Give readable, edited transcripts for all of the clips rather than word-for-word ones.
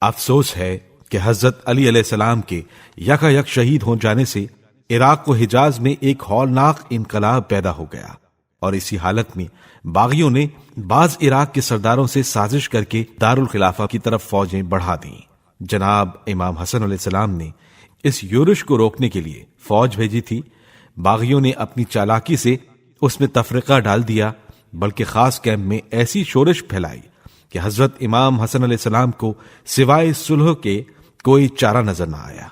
افسوس ہے کہ حضرت علی علیہ السلام کے یکا یک شہید ہو جانے سے عراق و حجاز میں ایک ہولناک انقلاب پیدا ہو گیا، اور اسی حالت میں باغیوں نے بعض عراق کے سرداروں سے سازش کر کے دارالخلافہ کی طرف فوجیں بڑھا دیں۔ جناب امام حسن علیہ السلام نے اس یورش کو روکنے کے لیے فوج بھیجی تھی۔ باغیوں نے اپنی چالاکی سے اس میں تفرقہ ڈال دیا، بلکہ خاص کیمپ میں ایسی شورش پھیلائی کہ حضرت امام حسن علیہ السلام کو سوائے صلح کے کوئی چارہ نظر نہ آیا۔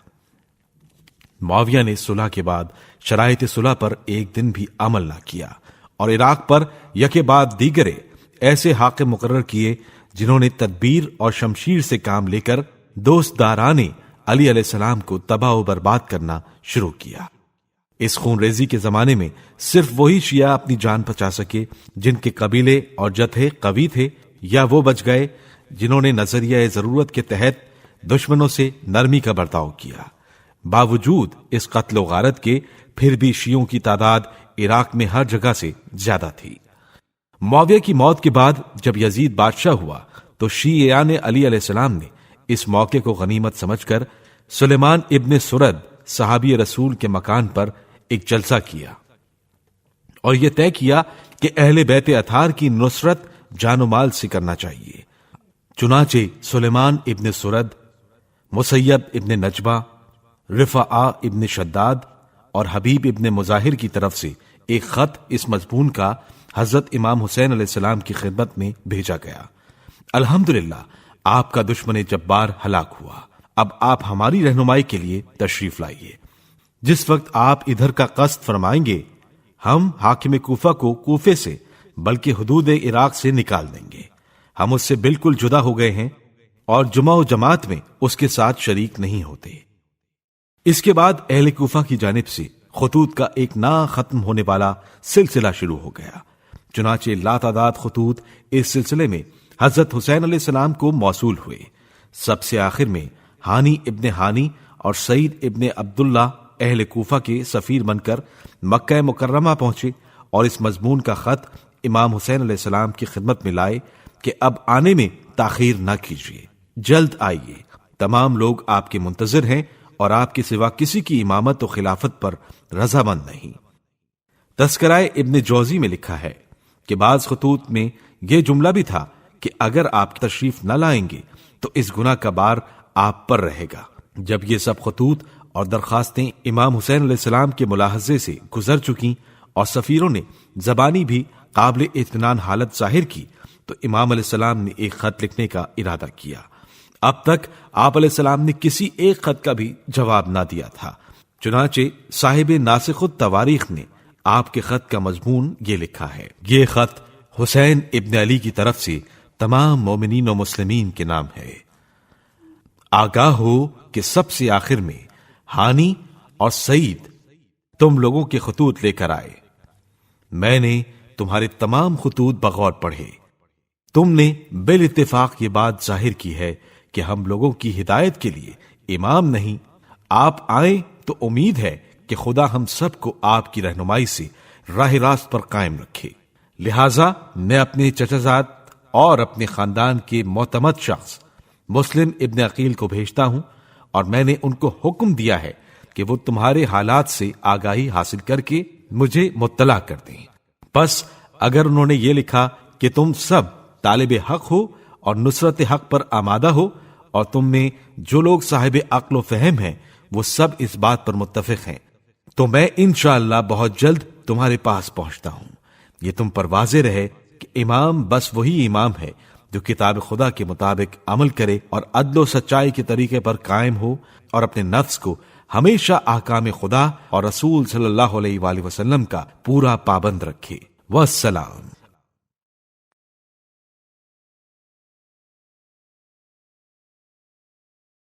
معاویہ نے صلح کے بعد شرائط صلح پر ایک دن بھی عمل نہ کیا، اور عراق پر یکے بعد دیگرے ایسے حاکم مقرر کیے جنہوں نے تدبیر اور شمشیر سے کام لے کر دوست دارانے علی علیہ السلام کو تباہ و برباد کرنا شروع کیا۔ اس خون ریزی کے زمانے میں صرف وہی شیعہ اپنی جان بچا سکے جن کے قبیلے اور جتھے قوی تھے، یا وہ بچ گئے جنہوں نے نظریہ ضرورت کے تحت دشمنوں سے نرمی کا برتاؤ کیا۔ باوجود اس قتل و غارت کے پھر بھی شیعوں کی تعداد عراق میں ہر جگہ سے زیادہ تھی۔ معاویہ کی موت کے بعد جب یزید بادشاہ ہوا تو شیعیان علی علیہ السلام نے اس موقع کو غنیمت سمجھ کر سلیمان ابن سرد صحابی رسول کے مکان پر ایک جلسہ کیا اور یہ طے کیا کہ اہل بیت اطہار کی نصرت جان و مال سے کرنا چاہیے۔ چنانچہ سلیمان ابن سرد، مسیب ابن نجبہ، رفاعہ ابن شداد اور حبیب ابن مظاہر کی طرف سے ایک خط اس مضمون کا حضرت امام حسین علیہ السلام کی خدمت میں بھیجا گیا۔ الحمدللہ آپ کا دشمن جبار ہلاک ہوا، اب آپ ہماری رہنمائی کے لیے تشریف لائیے۔ جس وقت آپ ادھر کا قصد فرمائیں گے ہم حاکم کوفہ کو کوفے سے بلکہ حدود عراق سے نکال دیں گے۔ ہم اس سے بالکل جدا ہو گئے ہیں اور جمعہ و جماعت میں اس کے ساتھ شریک نہیں ہوتے۔ اس کے بعد اہل کوفہ کی جانب سے خطوط کا ایک نا ختم ہونے والا سلسلہ شروع ہو گیا۔ چنانچہ لاتعداد خطوط اس سلسلے میں حضرت حسین علیہ السلام کو موصول ہوئے۔ سب سے آخر میں ہانی ابن ہانی اور سعید ابن عبداللہ اہل کوفہ کے سفیر بن کر مکہ مکرمہ پہنچے اور اس مضمون کا خط امام حسین علیہ السلام کی خدمت میں لائے کہ اب آنے میں تاخیر نہ کیجیے، جلد آئیے، تمام لوگ آپ کے منتظر ہیں اور آپ کے سوا کسی کی امامت و خلافت پر رضامند نہیں۔ تذکرہ ابن جوزی میں لکھا ہے کہ بعض خطوط میں یہ جملہ بھی تھا کہ اگر آپ تشریف نہ لائیں گے تو اس گناہ کا بار آپ پر رہے گا۔ جب یہ سب خطوط اور درخواستیں امام حسین علیہ السلام کے ملاحظے سے گزر چکیں اور سفیروں نے زبانی بھی قابل اطمینان حالت ظاہر کی تو امام علیہ السلام نے ایک خط لکھنے کا ارادہ کیا۔ اب تک آپ علیہ السلام نے کسی ایک خط کا بھی جواب نہ دیا تھا۔ چنانچہ صاحب ناسخ التواریخ نے آپ کے خط کا مضمون یہ لکھا ہے۔ یہ خط حسین ابن علی کی طرف سے تمام مومنین و مسلمین کے نام ہے۔ آگاہ ہو کہ سب سے آخر میں ہانی اور سعید تم لوگوں کے خطوط لے کر آئے۔ میں نے تمہارے تمام خطوط بغور پڑھے۔ تم نے بالاتفاق یہ بات ظاہر کی ہے کہ ہم لوگوں کی ہدایت کے لیے امام نہیں، آپ آئیں تو امید ہے کہ خدا ہم سب کو آپ کی رہنمائی سے راہ راست پر قائم رکھے۔ لہذا میں اپنے چچا زاد اور اپنے خاندان کے معتمد شخص مسلم ابن عقیل کو بھیجتا ہوں، اور میں نے ان کو حکم دیا ہے کہ وہ تمہارے حالات سے آگاہی حاصل کر کے مجھے مطلع کر دیں۔ پس اگر انہوں نے یہ لکھا کہ تم سب طالب حق ہو اور نصرت حق پر آمادہ ہو، اور تم میں جو لوگ صاحب عقل و فہم ہیں وہ سب اس بات پر متفق ہیں، تو میں انشاءاللہ بہت جلد تمہارے پاس پہنچتا ہوں۔ یہ تم پر واضح رہے کہ امام بس وہی امام ہے جو کتاب خدا کے مطابق عمل کرے اور عدل و سچائی کے طریقے پر قائم ہو اور اپنے نفس کو ہمیشہ احکام خدا اور رسول صلی اللہ علیہ وآلہ وسلم کا پورا پابند رکھے۔ والسلام۔